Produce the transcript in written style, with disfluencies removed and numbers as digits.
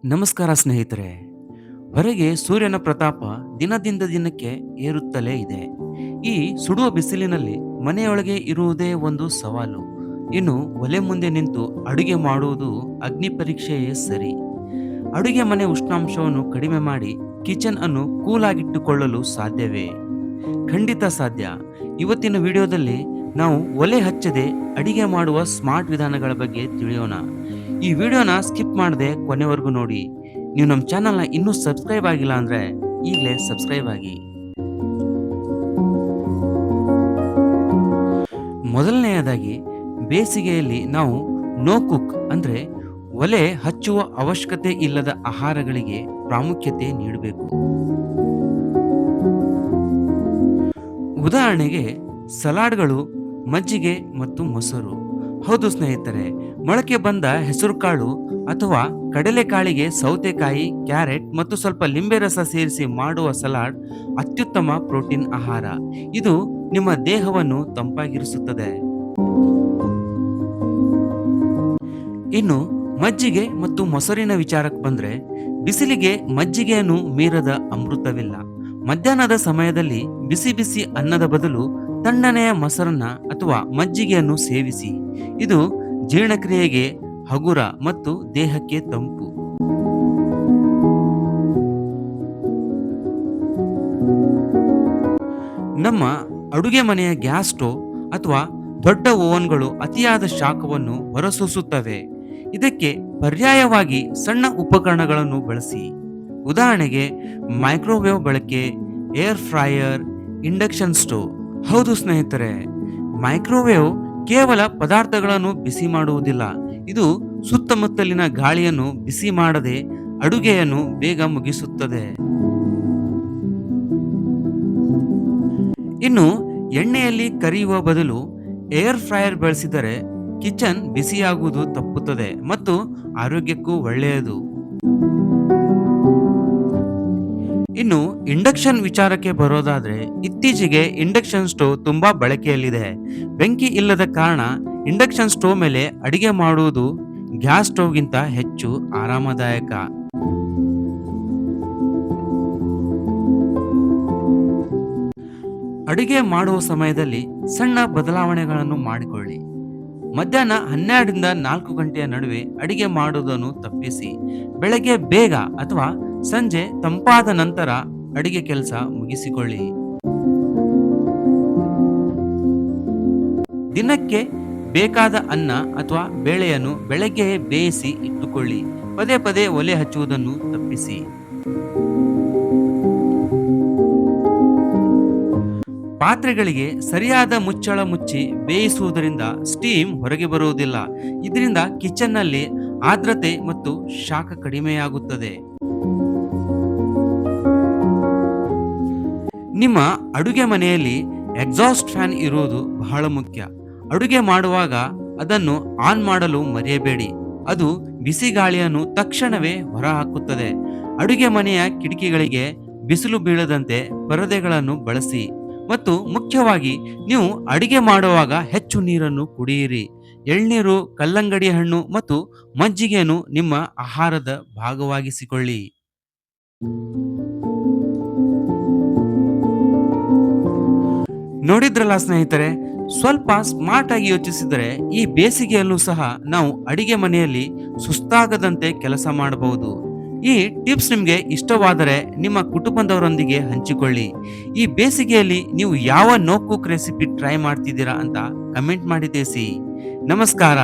ನಮಸ್ಕಾರ ಸ್ನೇಹಿತರೆ. ಹೊರಗೆ ಸೂರ್ಯನ ಪ್ರತಾಪ ದಿನದಿಂದ ದಿನಕ್ಕೆ ಏರುತ್ತಲೇ ಇದೆ. ಈ ಸುಡುವ ಬಿಸಿಲಿನಲ್ಲಿ ಮನೆಯೊಳಗೆ ಇರುವುದೇ ಒಂದು ಸವಾಲು. ಇನ್ನು ಒಲೆ ಮುಂದೆ ನಿಂತು ಅಡುಗೆ ಮಾಡುವುದು ಅಗ್ನಿ ಪರೀಕ್ಷೆಯೇ ಸರಿ. ಅಡುಗೆ ಮನೆ ಉಷ್ಣಾಂಶವನ್ನು ಕಡಿಮೆ ಮಾಡಿ ಕಿಚನ್ ಅನ್ನು ಕೂಲಾಗಿಟ್ಟುಕೊಳ್ಳಲು ಸಾಧ್ಯವೇ? ಖಂಡಿತ ಸಾಧ್ಯ. ಇವತ್ತಿನ ವಿಡಿಯೋದಲ್ಲಿ ನಾವು ಒಲೆ ಹಚ್ಚದೆ ಅಡಿಗೆ ಮಾಡುವ ಸ್ಮಾರ್ಟ್ ವಿಧಾನಗಳ ಬಗ್ಗೆ ತಿಳಿಯೋಣ. ಈ ವಿಡಿಯೋನ ಸ್ಕಿಪ್ ಮಾಡದೆ ಕೊನೆವರೆಗೂ ನೋಡಿ. ನೀವು ನಮ್ಮ ಚಾನಲ್ನ ಇನ್ನೂ ಸಬ್ಸ್ಕ್ರೈಬ್ ಆಗಿಲ್ಲ ಅಂದರೆ ಈಗಲೇ ಸಬ್ಸ್ಕ್ರೈಬ್ ಆಗಿ. ಮೊದಲನೆಯದಾಗಿ, ಬೇಸಿಗೆಯಲ್ಲಿ ನಾವು ನೋ ಕುಕ್ ಅಂದರೆ ಒಲೆ ಹಚ್ಚುವ ಅವಶ್ಯಕತೆ ಇಲ್ಲದ ಆಹಾರಗಳಿಗೆ ಪ್ರಾಮುಖ್ಯತೆ ನೀಡಬೇಕು. ಉದಾಹರಣೆಗೆ ಸಲಾಡ್ಗಳು, ಮಜ್ಜಿಗೆ ಮತ್ತು ಮೊಸರು. ಹೌದು ಸ್ನೇಹಿತರೆ, ಮೊಳಕೆ ಬಂದ ಹೆಸರುಕಾಳು ಅಥವಾ ಕಡಲೆಕಾಳಿಗೆ ಸೌತೆಕಾಯಿ, ಕ್ಯಾರೆಟ್ ಮತ್ತು ಸ್ವಲ್ಪ ಲಿಂಬೆ ರಸ ಸೇರಿಸಿ ಮಾಡುವ ಸಲಾಡ್ ಅತ್ಯುತ್ತಮ ಪ್ರೋಟೀನ್ ಆಹಾರ. ಇದು ನಿಮ್ಮ ದೇಹವನ್ನು ತಂಪಾಗಿರಿಸುತ್ತದೆ. ಇನ್ನು ಮಜ್ಜಿಗೆ ಮತ್ತು ಮೊಸರಿನ ವಿಚಾರಕ್ಕೆ ಬಂದ್ರೆ, ಬಿಸಿಲಿಗೆ ಮಜ್ಜಿಗೆಯನ್ನು ಮೀರದ ಅಮೃತವಿಲ್ಲ. ಮಧ್ಯಾಹ್ನದ ಸಮಯದಲ್ಲಿ ಬಿಸಿ ಬಿಸಿ ಅನ್ನದ ಬದಲು ತಣ್ಣನೆಯ ಮೊಸರನ್ನ ಅಥವಾ ಮಜ್ಜಿಗೆಯನ್ನು ಸೇವಿಸಿ. ಇದು ಜೀರ್ಣಕ್ರಿಯೆಗೆ ಹಗುರ ಮತ್ತು ದೇಹಕ್ಕೆ ತಂಪು. ನಮ್ಮ ಅಡುಗೆ ಮನೆಯ ಗ್ಯಾಸ್ ಸ್ಟೋವ್ ಅಥವಾ ದೊಡ್ಡ ಓವನ್ಗಳು ಅತಿಯಾದ ಶಾಖವನ್ನು ಹೊರಸೂಸುತ್ತವೆ. ಇದಕ್ಕೆ ಪರ್ಯಾಯವಾಗಿ ಸಣ್ಣ ಉಪಕರಣಗಳನ್ನು ಬಳಸಿ. ಉದಾಹರಣೆಗೆ ಮೈಕ್ರೋವೇವ್ ಬಳಕೆ, ಏರ್ ಫ್ರೈಯರ್, ಇಂಡಕ್ಷನ್ ಸ್ಟೋವ್. ಹೌದು ಸ್ನೇಹಿತರೆ, ಮೈಕ್ರೋವೇವ್ ಕೇವಲ ಪದಾರ್ಥಗಳನ್ನು ಬಿಸಿ ಮಾಡುವುದಿಲ್ಲ. ಇದು ಸುತ್ತಮುತ್ತಲಿನ ಗಾಳಿಯನ್ನು ಬಿಸಿ ಮಾಡದೆ ಅಡುಗೆಯನ್ನು ಬೇಗ ಮುಗಿಸುತ್ತದೆ. ಇನ್ನು ಎಣ್ಣೆಯಲ್ಲಿ ಕರಿಯುವ ಬದಲು ಏರ್ ಫ್ರೈಯರ್ ಬಳಸಿದರೆ ಕಿಚನ್ ಬಿಸಿಯಾಗುವುದು ತಪ್ಪುತ್ತದೆ ಮತ್ತು ಆರೋಗ್ಯಕ್ಕೂ ಒಳ್ಳೆಯದು. ಇನ್ನು ಇಂಡಕ್ಷನ್ ವಿಚಾರಕ್ಕೆ ಬರೋದಾದ್ರೆ, ಇತ್ತೀಚೆಗೆ ಇಂಡಕ್ಷನ್ ಸ್ಟೋವ್ ತುಂಬಾ ಬಳಕೆಯಲ್ಲಿದೆ. ಬೆಂಕಿ ಇಲ್ಲದ ಕಾರಣ ಇಂಡಕ್ಷನ್ ಸ್ಟೋವ್ ಮೇಲೆ ಅಡಿಗೆ ಮಾಡುವುದು ಗ್ಯಾಸ್ ಸ್ಟೋವ್ಗಿಂತ ಹೆಚ್ಚು ಆರಾಮದಾಯಕ. ಅಡಿಗೆ ಮಾಡುವ ಸಮಯದಲ್ಲಿ ಸಣ್ಣ ಬದಲಾವಣೆಗಳನ್ನು ಮಾಡಿಕೊಳ್ಳಿ. ಮಧ್ಯಾಹ್ನ 12ರಿಂದ 4 ಗಂಟೆಯ ನಡುವೆ ಅಡಿಗೆ ಮಾಡುವುದನ್ನು ತಪ್ಪಿಸಿ. ಬೆಳಗ್ಗೆ ಬೇಗ ಅಥವಾ ಸಂಜೆ ತಂಪಾದ ನಂತರ ಅಡಿಗೆ ಕೆಲಸ ಮುಗಿಸಿಕೊಳ್ಳಿ. ದಿನಕ್ಕೆ ಬೇಕಾದ ಅನ್ನ ಅಥವಾ ಬೇಳೆಯನ್ನು ಬೆಳಗ್ಗೆ ಬೇಯಿಸಿ ಇಟ್ಟುಕೊಳ್ಳಿ. ಪದೇ ಪದೇ ಒಲೆ ಹಚ್ಚುವುದನ್ನು ತಪ್ಪಿಸಿ. ಪಾತ್ರೆಗಳಿಗೆ ಸರಿಯಾದ ಮುಚ್ಚಳ ಮುಚ್ಚಿ ಬೇಯಿಸುವುದರಿಂದ ಸ್ಟೀಮ್ ಹೊರಗೆ ಬರುವುದಿಲ್ಲ. ಇದರಿಂದ ಕಿಚನ್ನಲ್ಲಿ ಆರ್ದ್ರತೆ ಮತ್ತು ಶಾಖ ಕಡಿಮೆಯಾಗುತ್ತದೆ. ನಿಮ್ಮ ಅಡುಗೆ ಮನೆಯಲ್ಲಿ ಎಕ್ಸಾಸ್ಟ್ ಫ್ಯಾನ್ ಇರುವುದು ಬಹಳ ಮುಖ್ಯ. ಅಡುಗೆ ಮಾಡುವಾಗ ಅದನ್ನು ಆನ್ ಮಾಡಲು ಮರೆಯಬೇಡಿ. ಅದು ಬಿಸಿ ಗಾಳಿಯನ್ನು ತಕ್ಷಣವೇ ಹೊರಹಾಕುತ್ತದೆ. ಅಡುಗೆ ಮನೆಯ ಕಿಟಕಿಗಳಿಗೆ ಬಿಸಿಲು ಬೀಳದಂತೆ ಪರದೆಗಳನ್ನು ಬಳಸಿ. ಮತ್ತು ಮುಖ್ಯವಾಗಿ, ನೀವು ಅಡಿಗೆ ಮಾಡುವಾಗ ಹೆಚ್ಚು ನೀರನ್ನು ಕುಡಿಯಿರಿ. ಎಳ್ನೀರು, ಕಲ್ಲಂಗಡಿ ಹಣ್ಣು ಮತ್ತು ಮಜ್ಜಿಗೆಯನ್ನು ನಿಮ್ಮ ಆಹಾರದ ಭಾಗವಾಗಿಸಿಕೊಳ್ಳಿ. ನೋಡಿದ್ರಲ್ಲ ಸ್ನೇಹಿತರೆ, ಸ್ವಲ್ಪ ಸ್ಮಾರ್ಟ್ ಆಗಿ ಯೋಚಿಸಿದರೆ ಈ ಬೇಸಿಗೆಯಲ್ಲೂ ಸಹ ನಾವು ಅಡಿಗೆ ಮನೆಯಲ್ಲಿ ಸುಸ್ತಾಗದಂತೆ ಕೆಲಸ ಮಾಡಬಹುದು. ಈ ಟಿಪ್ಸ್ ನಿಮಗೆ ಇಷ್ಟವಾದರೆ ನಿಮ್ಮ ಕುಟುಂಬದವರೊಂದಿಗೆ ಹಂಚಿಕೊಳ್ಳಿ. ಈ ಬೇಸಿಗೆಯಲ್ಲಿ ನೀವು ಯಾವ ನೋ ಕುಕ್ ರೆಸಿಪಿ ಟ್ರೈ ಮಾಡ್ತಿದ್ದೀರಾ ಅಂತ ಕಮೆಂಟ್ ಮಾಡಿ ತಿಳಿಸಿ. ನಮಸ್ಕಾರ.